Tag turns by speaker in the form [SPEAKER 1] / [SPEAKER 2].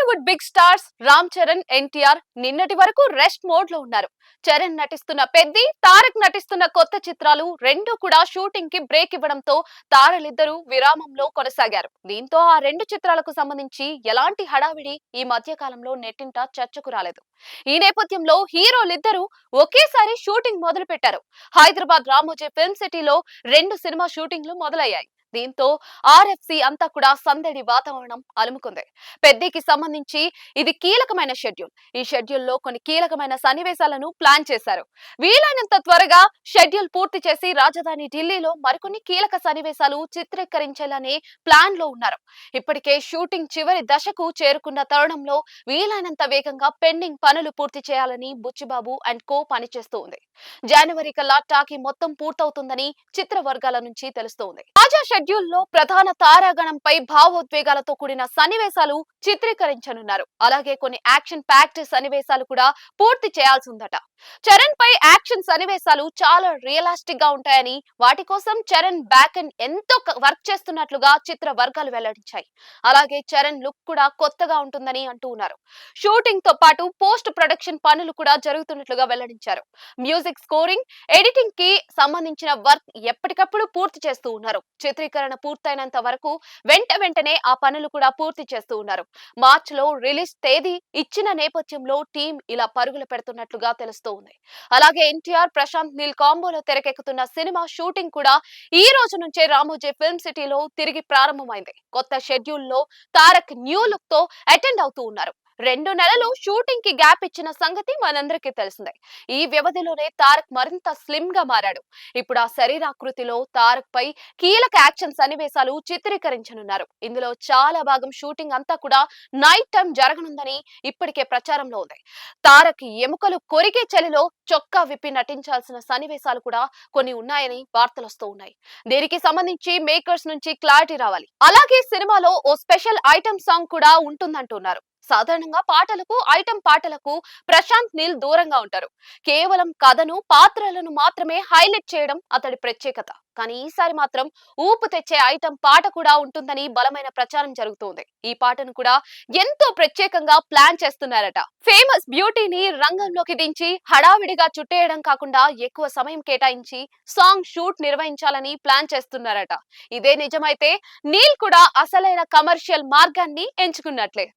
[SPEAKER 1] Tollywood big stars Ram Charan, NTR నిన్నటి వరకు rest mode లో ఉన్నారు. చరణ్ నటిస్తున్న పెద్ది, తారక్ నటిస్తున్న కొత్త చిత్రాలు రెండు కూడా షూటింగ్ కి బ్రేక్ ఇవ్వడంతో తారలిద్దరూ విరామంలో కొనసాగారు. దీంతో ఆ రెండు చిత్రాలకు సంబంధించి ఎలాంటి హడావిడి ఈ మధ్య కాలంలో నెట్టింట చర్చకు రాలేదు. ఈ నేపథ్యంలో హీరోలిద్దరూ ఒకేసారి షూటింగ్ మొదలు పెట్టారు. హైదరాబాద్ రామోజీ ఫిల్మ్ సిటీలో రెండు సినిమా షూటింగ్లు మొదలయ్యాయి. దీంతో ఆర్ఎఫ్సి అంతా కూడా సందడి వాతావరణం అలుముకుంది. పెద్దికి సంబంధించి ఇది కీలకమైన షెడ్యూల్. ఈ షెడ్యూల్లో కొన్ని కీలకమైన సన్నివేశాలను ప్లాన్ చేశారు. వీలైనంత త్వరగా షెడ్యూల్ పూర్తి చేసి రాజధాని ఢిల్లీలో మరికొన్ని కీలక సన్నివేశాలు చిత్రీకరించాలని ప్లాన్ లో ఉన్నారు. ఇప్పటికే షూటింగ్ చివరి దశకు చేరుకున్న తరుణంలో వీలైనంత వేగంగా పెండింగ్ పనులు పూర్తి చేయాలని బుచ్చిబాబు అండ్ కో పనిచేస్తూ ఉంది. జనవరి కల్లా టాకీ మొత్తం పూర్తవుతుందని చిత్ర వర్గాల నుంచి తెలుస్తోంది. తాజా షెడ్యూల్లో ప్రధాన తారాగణంపై భావోద్వేగాలతో కూడిన సన్నివేశాలు చిత్రీకరించనున్నారు. అలాగే కొన్ని యాక్షన్ ప్యాక్డ్ సన్నివేశాలు కూడా పూర్తి చేయాల్సి ఉందట. చరణ్ పై యాక్షన్ సన్నివేశాలు చాలా రియలిస్టిక్ గా ఉంటాయని, వాటి కోసం చరణ్ బ్యాక్ అండ్ ఎంతో వర్క్ చేస్తున్నట్లుగా చిత్ర వర్గాలు వెల్లడించాయి. అలాగే చరణ్ లుక్ కూడా కొత్తగా ఉంటుందని అంటూ ఉన్నారు. షూటింగ్ తో పాటు పోస్ట్ ప్రొడక్షన్ పనులు కూడా జరుగుతున్నట్లుగా వెల్లడించారు. మ్యూజిక్ స్కోరింగ్, ఎడిటింగ్ కి సంబంధించిన వర్క్ ఎప్పటికప్పుడు పూర్తి చేస్తూ ఉన్నారు. చిత్రీకరణ పూర్తయినంత వరకు వెంటనే ఆ పనులు కూడా పూర్తి చేస్తూ ఉన్నారు. మార్చ్ లో రిలీజ్ తేదీ ఇచ్చిన నేపథ్యంలో టీం ఇలా పరుగులు పెడుతున్నట్లుగా తెలుస్తోంది. అలాగే ఎన్టీఆర్, ప్రశాంత్ నీల్ కాంబోలో తెరకెక్కుతున్న సినిమా షూటింగ్ కూడా ఈ రోజు నుంచే రామోజీ ఫిల్మ్ సిటీలో తిరిగి ప్రారంభమైంది. కొత్త షెడ్యూల్ లో తారక్ న్యూ లుక్ తో అటెండ్ అవుతూ ఉన్నారు. 2 నెలలు షూటింగ్ కి గ్యాప్ ఇచ్చిన సంగతి మనందరికీ తెలిసిందే. ఈ వ్యవధిలోనే తారక్ మరింత స్లిమ్ గా మారాడు. ఇప్పుడు ఆ శరీరాకృతిలో తారక్ పై కీలక యాక్షన్ సన్నివేశాలు చిత్రీకరించనున్నారు. ఇందులో చాలా భాగం షూటింగ్ అంతా కూడా నైట్ టైం జరగనుందని ఇప్పటికే ప్రచారంలో ఉంది. తారక్ ఎముకలు కొరికే చలిలో చొక్కా విప్పి నటించాల్సిన సన్నివేశాలు కూడా కొన్ని ఉన్నాయని వార్తలు వస్తూ ఉన్నాయి. దీనికి సంబంధించి మేకర్స్ నుంచి క్లారిటీ రావాలి. అలాగే సినిమాలో ఓ స్పెషల్ ఐటమ్ సాంగ్ కూడా ఉంటుందంటున్నారు. సాధారణంగా ఐటమ్ పాటలకు ప్రశాంత్ నీల్ దూరంగా ఉంటారు. కేవలం కథను, పాత్రలను మాత్రమే హైలైట్ చేయడం అతడి ప్రత్యేకత. కానీ ఈసారి మాత్రం ఊపు తెచ్చే ఐటమ్ పాట కూడా ఉంటుందని బలమైన ప్రచారం జరుగుతోంది. ఈ పాటను కూడా ఎంతో ప్రత్యేకంగా ప్లాన్ చేస్తున్నారట. ఫేమస్ బ్యూటీని రంగంలోకి దించి హడావిడిగా చుట్టేయడం కాకుండా ఎక్కువ సమయం కేటాయించి సాంగ్ షూట్ నిర్వహించాలని ప్లాన్ చేస్తున్నారట. ఇదే నిజమైతే నీల్ కూడా అసలైన కమర్షియల్ మార్గాన్ని ఎంచుకున్నట్లే.